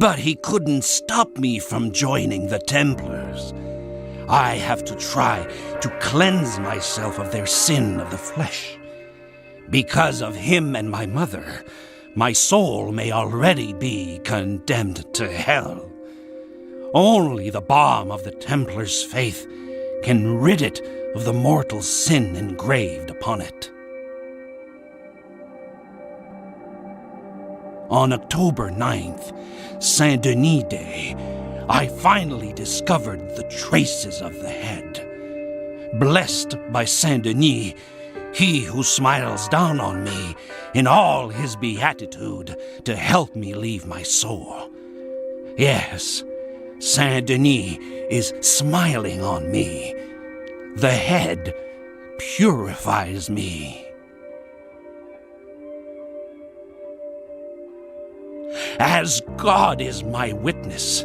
But he couldn't stop me from joining the Templars. I have to try to cleanse myself of their sin of the flesh. Because of him and my mother, my soul may already be condemned to hell. Only the balm of the Templars' faith can rid it of the mortal sin engraved upon it. On October 9th, Saint Denis Day, I finally discovered the traces of the head. Blessed by Saint Denis, he who smiles down on me in all his beatitude to help me leave my soul. Yes, Saint Denis is smiling on me. The head purifies me. As God is my witness,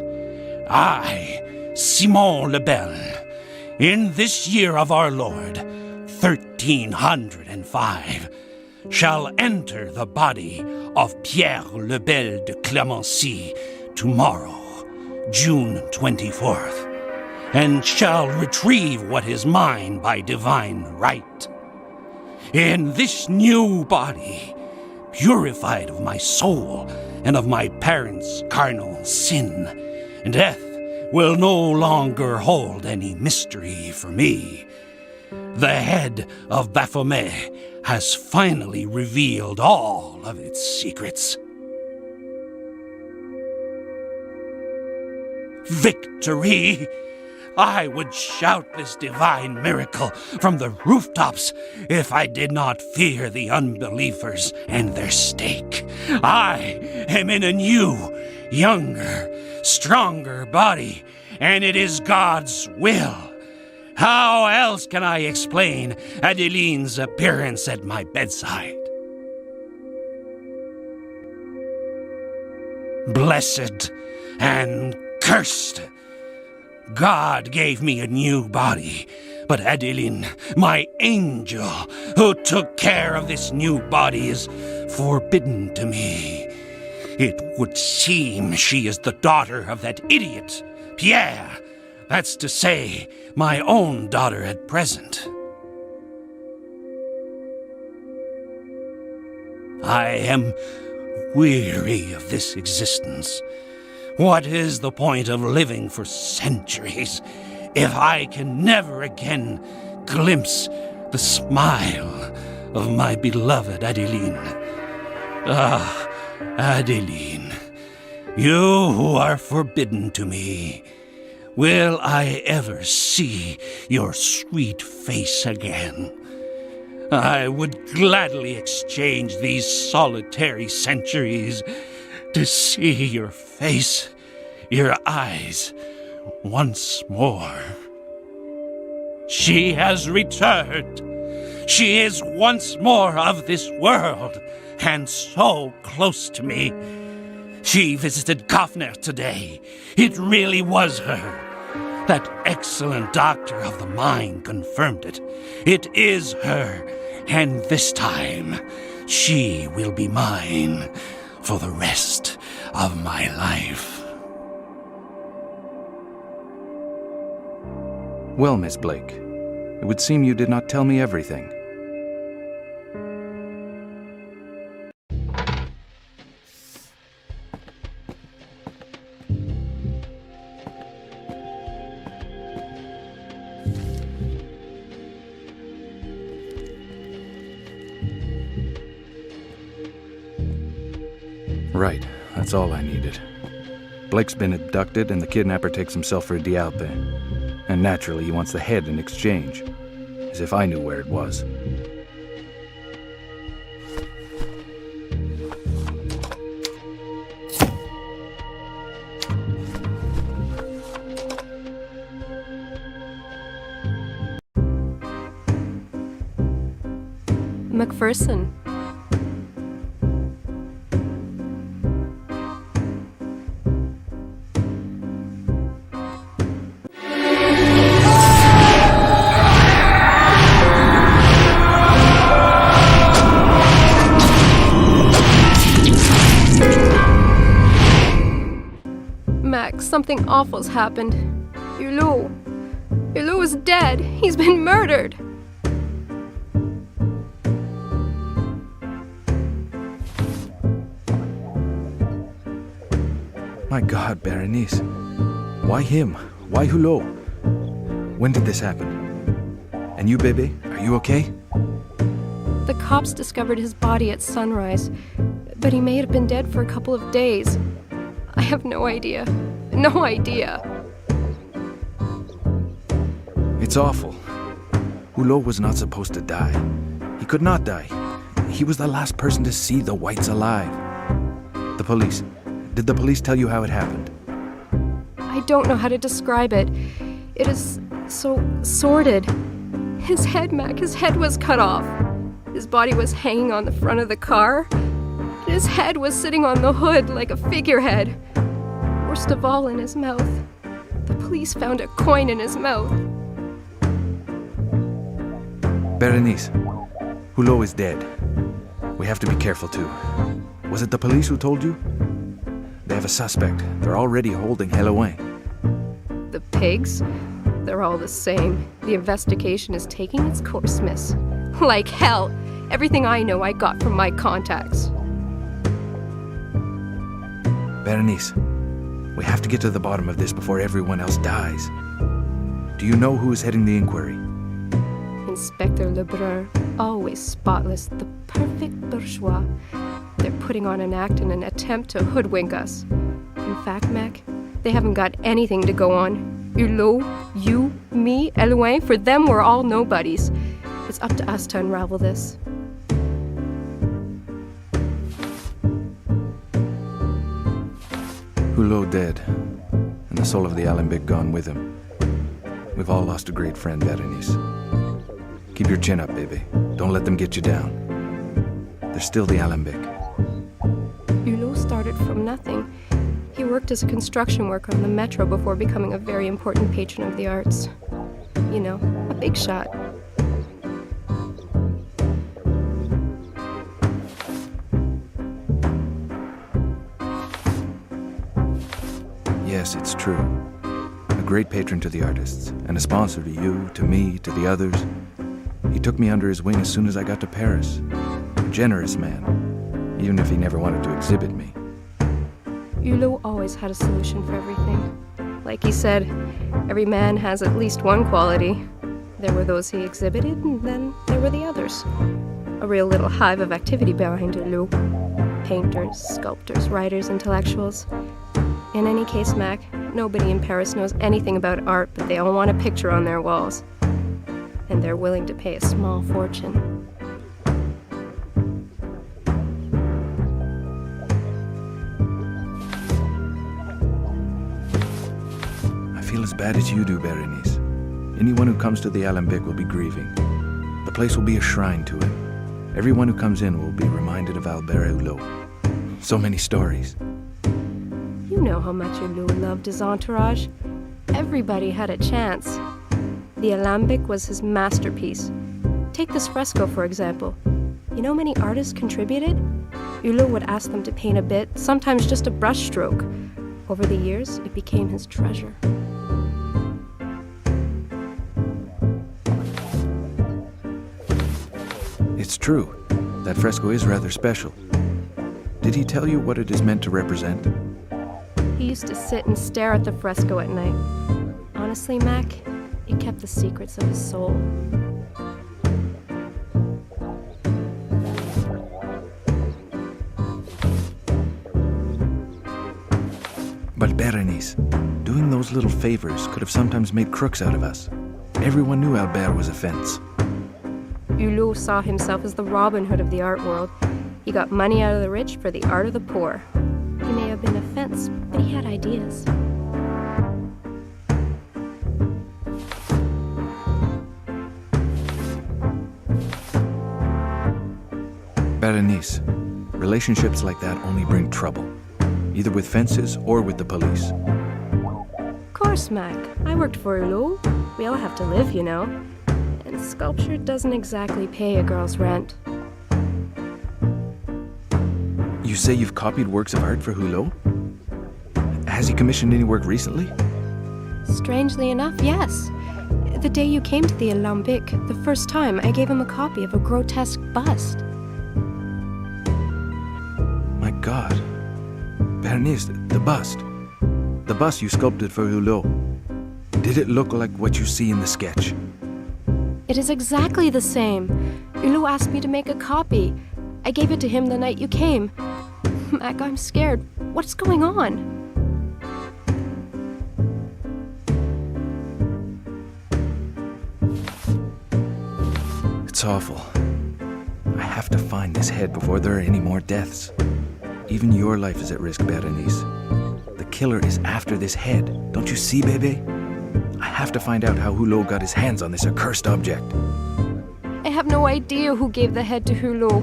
I, Simon le Bel, in this year of our Lord, 1305, shall enter the body of Pierre le Bel de Clemency tomorrow, June 24th, and shall retrieve what is mine by divine right. In this new body, purified of my soul and of my parents' carnal sin, death will no longer hold any mystery for me. The head of Baphomet has finally revealed all of its secrets. Victory! I would shout this divine miracle from the rooftops if I did not fear the unbelievers and their stake. I am in a new, younger, stronger body, and it is God's will. How else can I explain Adeline's appearance at my bedside? Blessed and cursed! God gave me a new body, but Adeline, my angel, who took care of this new body, is forbidden to me. It would seem she is the daughter of that idiot, Pierre. That's to say, my own daughter at present. I am weary of this existence. What is the point of living for centuries if I can never again glimpse the smile of my beloved Adeline? Ah, Adeline, you who are forbidden to me, will I ever see your sweet face again? I would gladly exchange these solitary centuries to see your face, your eyes, once more. She has returned. She is once more of this world, and so close to me. She visited Kaufner today. It really was her. That excellent doctor of the mind confirmed it. It is her, and this time she will be mine for the rest of my life. Well, Miss Blake, it would seem you did not tell me everything. Right, that's all I needed. Blake's been abducted and the kidnapper takes himself for a Dialpe. And naturally he wants the head in exchange. As if I knew where it was. McPherson. Max, something awful's happened. Hulot is dead. He's been murdered. My God, Berenice. Why him? Why Hulot? When did this happen? And you, baby, are you okay? The cops discovered his body at sunrise, but he may have been dead for a couple of days. I have no idea. No idea. It's awful. Hulot was not supposed to die. He could not die. He was the last person to see the whites alive. The police. Did the police tell you how it happened? I don't know how to describe it. It is so sordid. His head, Mac, his head was cut off. His body was hanging on the front of the car. His head was sitting on the hood like a figurehead. Worst of all, in his mouth. The police found a coin in his mouth. Berenice, Hulot is dead. We have to be careful too. Was it the police who told you? They have a suspect. They're already holding Helouin. The pigs? They're all the same. The investigation is taking its course, miss. Like hell. Everything I know I got from my contacts. Berenice, we have to get to the bottom of this before everyone else dies. Do you know who is heading the inquiry? Inspector Lebrun, always spotless, the perfect bourgeois. They're putting on an act in an attempt to hoodwink us. In fact, Mac, they haven't got anything to go on. Hulot, you, me, Helouin, for them we're all nobodies. It's up to us to unravel this. Hulot dead, and the soul of the Alembic gone with him. We've all lost a great friend, Berenice. Keep your chin up, baby. Don't let them get you down. There's still the Alembic. Hulot started from nothing. He worked as a construction worker on the metro before becoming a very important patron of the arts. You know, a big shot. Yes, it's true. A great patron to the artists, and a sponsor to you, to me, to the others. He took me under his wing as soon as I got to Paris. A generous man. even if he never wanted to exhibit me. Hulot always had a solution for everything. Like he said, every man has at least one quality. There were those he exhibited, and then there were the others. A real little hive of activity behind Hulot. Painters, sculptors, writers, intellectuals. In any case, Mac, nobody in Paris knows anything about art, but they all want a picture on their walls. And they're willing to pay a small fortune. I feel as bad as you do, Berenice. Anyone who comes to the Alembic will be grieving. The place will be a shrine to him. Everyone who comes in will be reminded of Albert Hulot. So many stories. You know how much Hulot loved his entourage. Everybody had a chance. The Alembic was his masterpiece. Take this fresco, for example. You know how many artists contributed? Hulot would ask them to paint a bit, sometimes just a brushstroke. Over the years, it became his treasure. It's true. That fresco is rather special. Did he tell you what it is meant to represent? He used to sit and stare at the fresco at night. Honestly, Mac, it kept the secrets of his soul. But Berenice, doing those little favors could have sometimes made crooks out of us. Everyone knew Albert was a fence. Hulot saw himself as the Robin Hood of the art world. He got money out of the rich for the art of the poor. He may have been a fence, but he had ideas. Berenice, relationships like that only bring trouble, either with fences or with the police. Of course, Mac. I worked for Hulot. We all have to live, you know. And sculpture doesn't exactly pay a girl's rent. You say you've copied works of art for Hulot? Has he commissioned any work recently? Strangely enough, yes. The day you came to the Alembic, the first time, I gave him a copy of a grotesque bust. My God. Berenice, the bust. The bust you sculpted for Hulot. Did it look like what you see in the sketch? It is exactly the same. Hulot asked me to make a copy. I gave it to him the night you came. Mac, I'm scared. What's going on? It's awful. I have to find this head before there are any more deaths. Even your life is at risk, Berenice. The killer is after this head. Don't you see, baby? I have to find out how Hulot got his hands on this accursed object. I have no idea who gave the head to Hulot.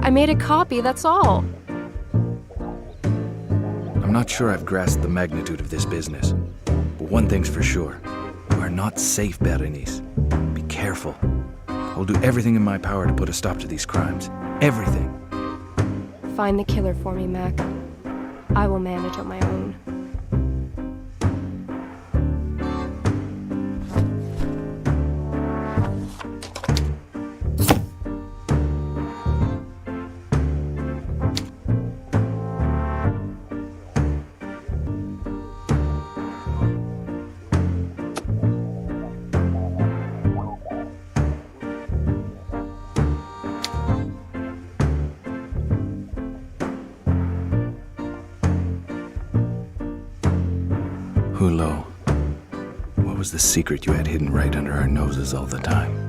I made a copy, that's all. I'm not sure I've grasped the magnitude of this business. But one thing's for sure. You are not safe, Berenice. Be careful. I'll do everything in my power to put a stop to these crimes. Everything. Find the killer for me, Mac. I will manage on my own. Hulot, what was the secret you had hidden right under our noses all the time?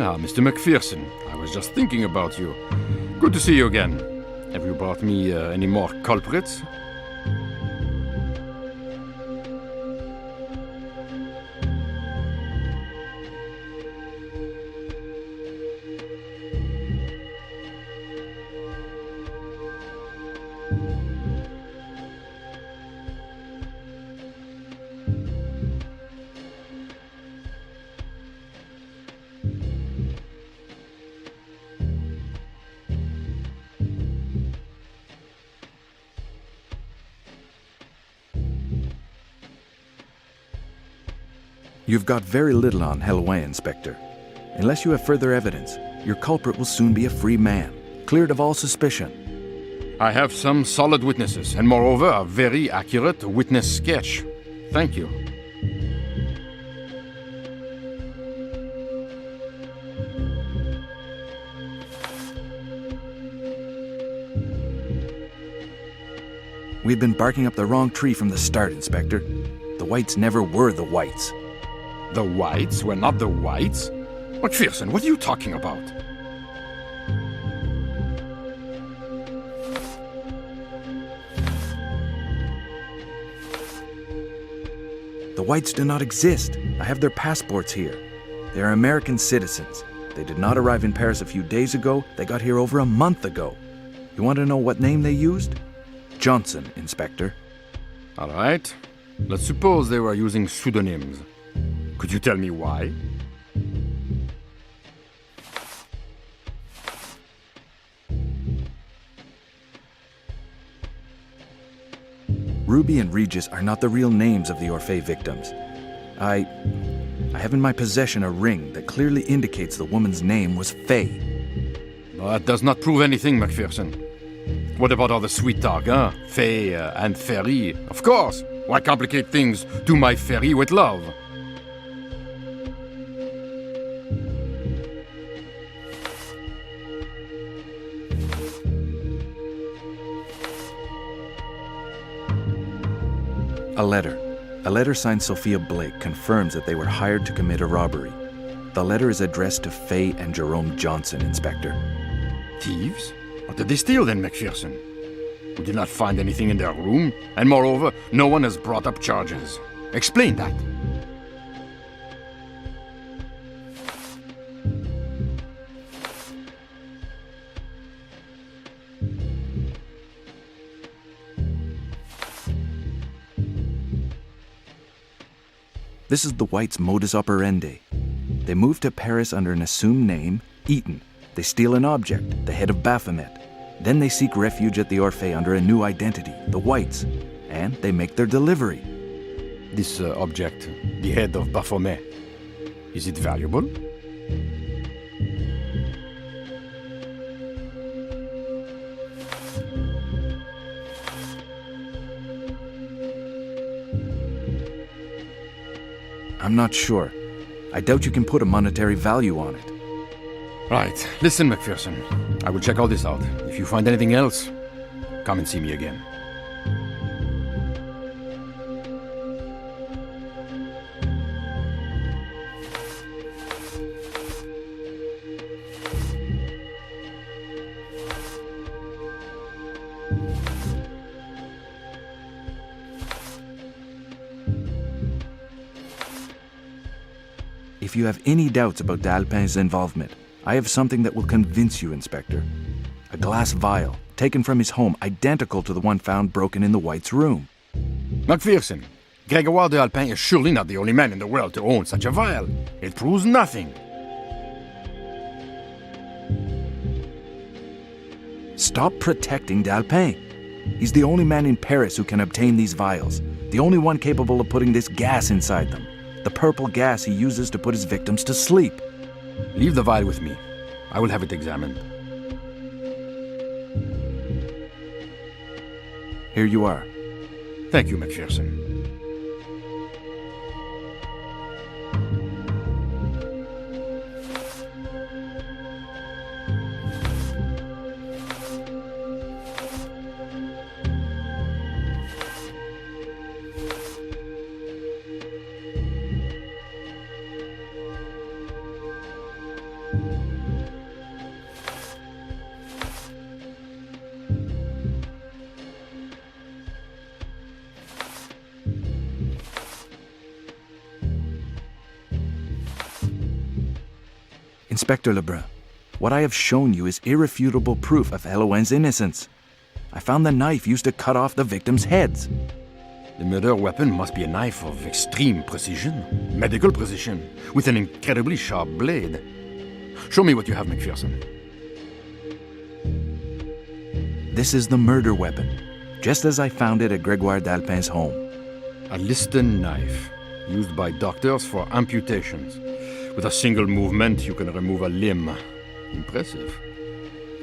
Ah, Mr. McPherson, I was just thinking about you. Good to see you again. Have you brought me any more culprits? You've got very little on Helway, Inspector. Unless you have further evidence, your culprit will soon be a free man, cleared of all suspicion. I have some solid witnesses, and moreover, a very accurate witness sketch. Thank you. We've been barking up the wrong tree from the start, Inspector. The Whites never were the Whites. The Whites were not the Whites? McPherson, what are you talking about? The Whites do not exist. I have their passports here. They are American citizens. They did not arrive in Paris a few days ago. They got here over a month ago. You want to know what name they used? Johnson, Inspector. All right. Let's suppose they were using pseudonyms. Could you tell me why? Ruby and Regis are not the real names of the Orphée victims. I have in my possession a ring that clearly indicates the woman's name was Faye. That does not prove anything, McPherson. What about all the sweet talk, huh? Faye and Ferry. Of course. Why complicate things to my Ferry with love? A letter. A letter signed Sophia Blake confirms that they were hired to commit a robbery. The letter is addressed to Faye and Jerome Johnson, Inspector. Thieves? What did they steal then, McPherson? We did not find anything in their room, and moreover, no one has brought up charges. Explain that. This is the Whites' modus operandi. They move to Paris under an assumed name, Eaton. They steal an object, the head of Baphomet. Then they seek refuge at the Orphée under a new identity, the Whites. And they make their delivery. This object, the head of Baphomet, is it valuable? I'm not sure. I doubt you can put a monetary value on it. Right. Listen, McPherson. I will check all this out. If you find anything else, come and see me again. If you have any doubts about d'Alpin's involvement, I have something that will convince you, Inspector. A glass vial, taken from his home, identical to the one found broken in the White's room. McPherson, Grégoire d'Alpin is surely not the only man in the world to own such a vial. It proves nothing. Stop protecting d'Alpin. He's the only man in Paris who can obtain these vials, the only one capable of putting this gas inside them. The purple gas he uses to put his victims to sleep. Leave the vial with me. I will have it examined. Here you are. Thank you, McPherson. Inspector Lebrun, what I have shown you is irrefutable proof of Elouin's innocence. I found the knife used to cut off the victims' heads. The murder weapon must be a knife of extreme precision, medical precision, with an incredibly sharp blade. Show me what you have, McPherson. This is the murder weapon, just as I found it at Grégoire d'Alpin's home. A Liston knife, used by doctors for amputations. With a single movement, you can remove a limb. Impressive.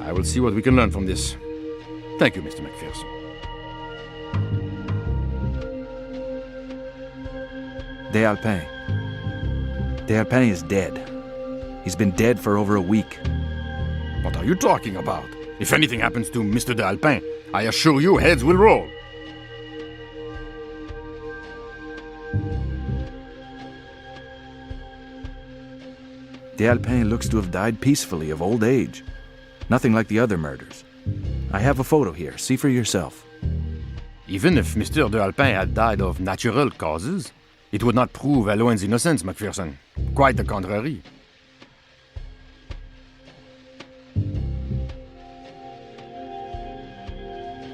I will see what we can learn from this. Thank you, Mr. McPherson. D'Alpin. D'Alpin is dead. He's been dead for over a week. What are you talking about? If anything happens to Mr. D'Alpin, I assure you heads will roll. D'Alpin looks to have died peacefully of old age. Nothing like the other murders. I have a photo here. See for yourself. Even if Mr. D'Alpin had died of natural causes, it would not prove Elouin's innocence, McPherson. Quite the contrary.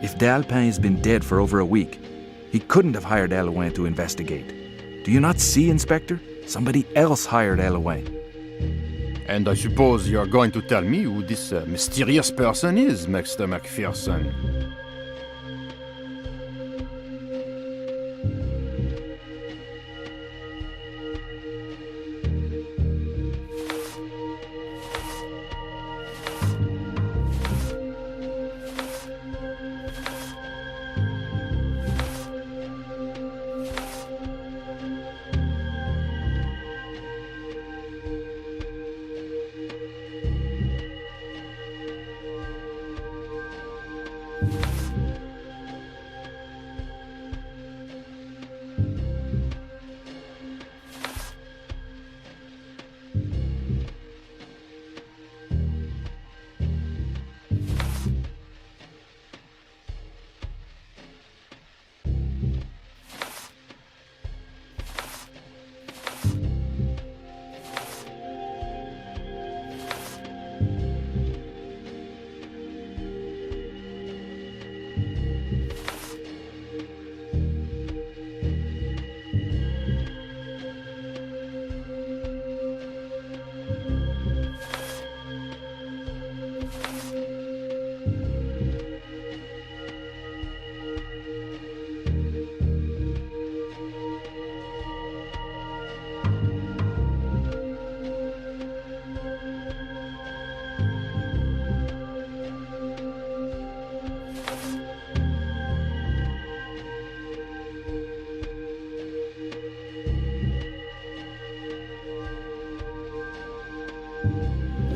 If D'Alpin has been dead for over a week, he couldn't have hired Elouin to investigate. Do you not see, Inspector? Somebody else hired Elouin. And I suppose you're going to tell me who this mysterious person is, Mr. McPherson.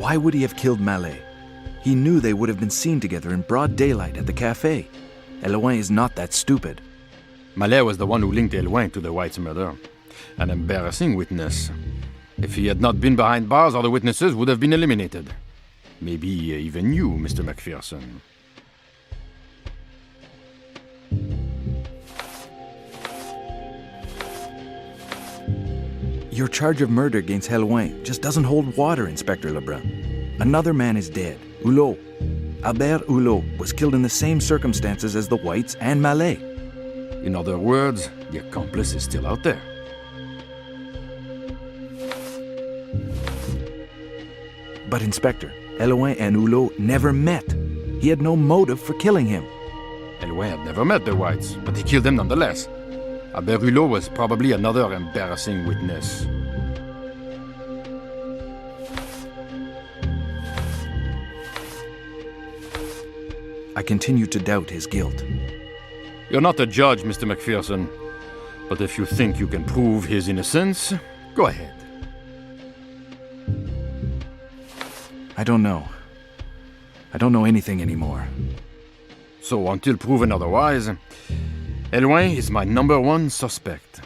Why would he have killed Mallet? He knew they would have been seen together in broad daylight at the cafe. Elouin is not that stupid. Mallet was the one who linked Elouin to the White's murder. An embarrassing witness. If he had not been behind bars, other witnesses would have been eliminated. Maybe even you, Mr. McPherson. Your charge of murder against Elouin just doesn't hold water, Inspector Lebrun. Another man is dead, Hulot. Albert Hulot was killed in the same circumstances as the Whites and Mallet. In other words, the accomplice is still out there. But Inspector, Elouin and Hulot never met. He had no motive for killing him. Elouin had never met the Whites, but he killed them nonetheless. Albert Hulot was probably another embarrassing witness. I continue to doubt his guilt. You're not a judge, Mr. McPherson, but if you think you can prove his innocence, go ahead. I don't know. I don't know anything anymore. So until proven otherwise, Elouin is my number one suspect.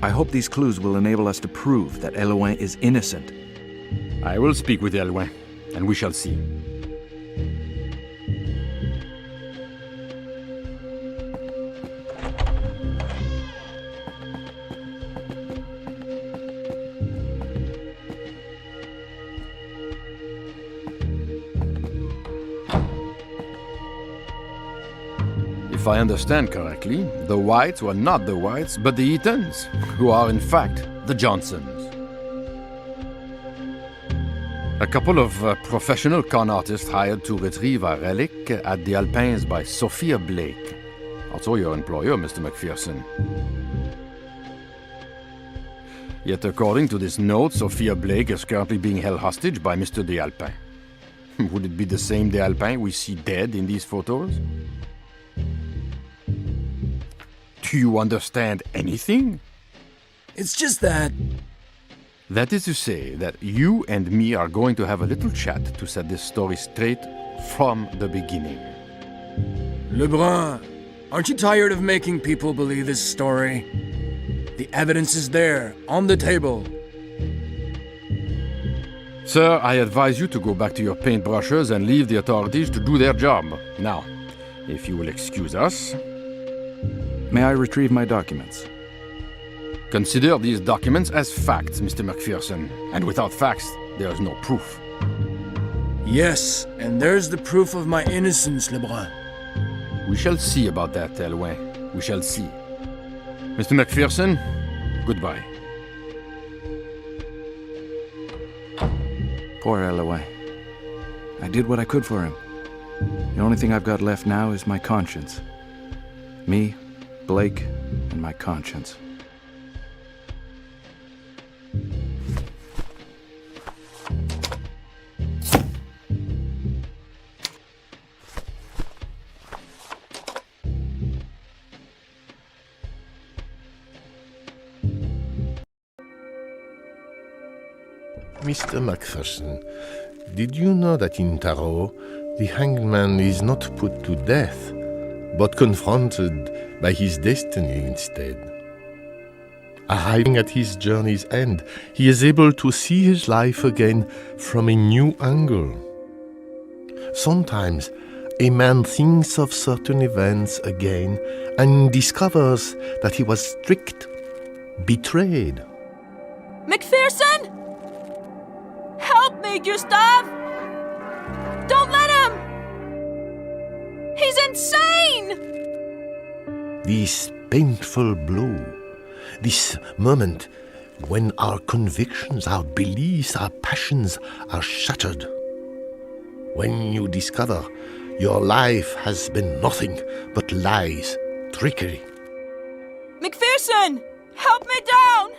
I hope these clues will enable us to prove that Elouin is innocent. I will speak with Elouin, and we shall see. If I understand correctly, the Whites were not the Whites, but the Eatons, who are in fact the Johnsons. A couple of professional con artists hired to retrieve a relic at the Alpins by Sophia Blake. Also your employer, Mr. McPherson. Yet according to this note, Sophia Blake is currently being held hostage by Mr. D'Alpin. Would it be the same D'Alpin we see dead in these photos? Do you understand anything? It's just that... That is to say that you and me are going to have a little chat to set this story straight from the beginning. Lebrun, aren't you tired of making people believe this story? The evidence is there, on the table. Sir, I advise you to go back to your paintbrushes and leave the authorities to do their job. Now, if you will excuse us... May I retrieve my documents? Consider these documents as facts, Mr. McPherson. And without facts, there is no proof. Yes, and there's the proof of my innocence, Lebrun. We shall see about that, Elouin. We shall see. Mr. McPherson, goodbye. Poor Elouin. I did what I could for him. The only thing I've got left now is my conscience. Me, Blake, and my conscience. Mr. McPherson, did you know that in Tarot, the hanged man is not put to death, but confronted by his destiny instead? Arriving at his journey's end, he is able to see his life again from a new angle. Sometimes, a man thinks of certain events again and discovers that he was tricked, betrayed. McPherson! Help me, Gustave! Don't let him! He's insane! This painful blow, this moment when our convictions, our beliefs, our passions are shattered. When you discover your life has been nothing but lies, trickery. McPherson! Help me down!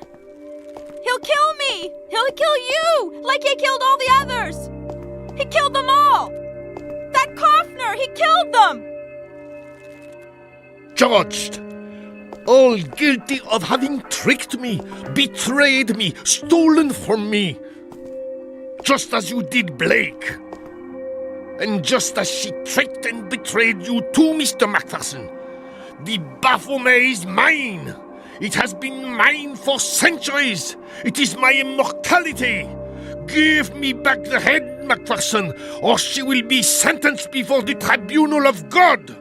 He'll kill me! He'll kill you! Like he killed all the others! He killed them all! That Kaufner, he killed them! Judged! All guilty of having tricked me, betrayed me, stolen from me. Just as you did Blake. And just as she tricked and betrayed you too, Mr. McPherson. The Baphomet is mine! It has been mine for centuries! It is my immortality! Give me back the head, McPherson, or she will be sentenced before the tribunal of God!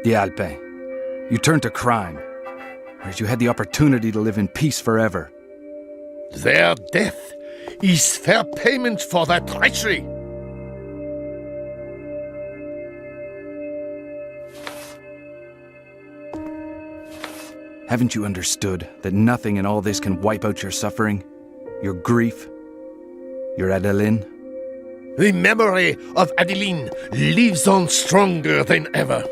D'Alpin, you turned to crime, whereas you had the opportunity to live in peace forever. Their death is fair payment for their treachery. Haven't you understood that nothing in all this can wipe out your suffering, your grief, your Adeline? The memory of Adeline lives on stronger than ever.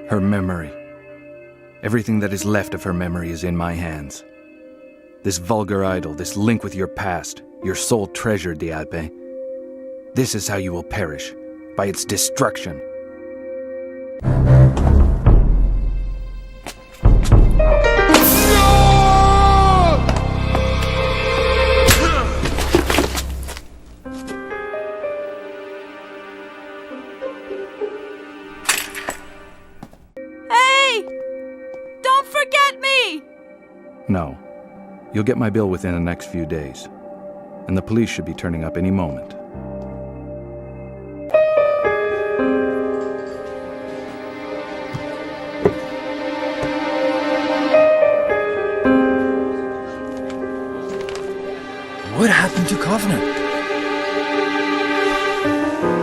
Her memory. Everything that is left of her memory is in my hands. This vulgar idol, this link with your past, your sole treasure, D'Alpin. This is how you will perish, by its destruction. Hey! Don't forget me! No. You'll get my bill within the next few days. And the police should be turning up any moment. What happened to Covenant?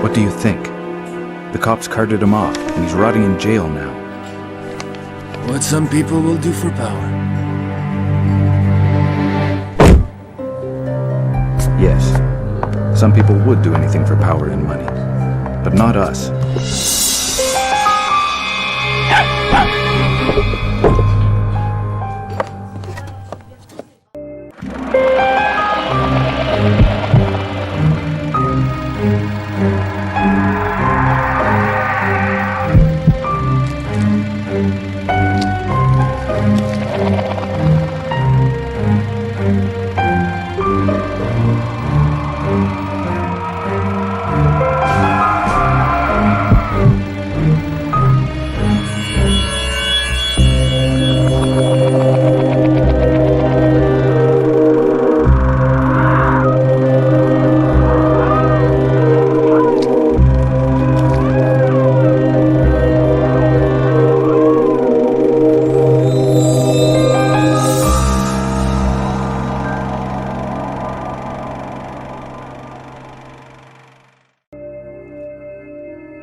What do you think? The cops carted him off, and he's rotting in jail now. What some people will do for power. Yes, some people would do anything for power and money, but not us.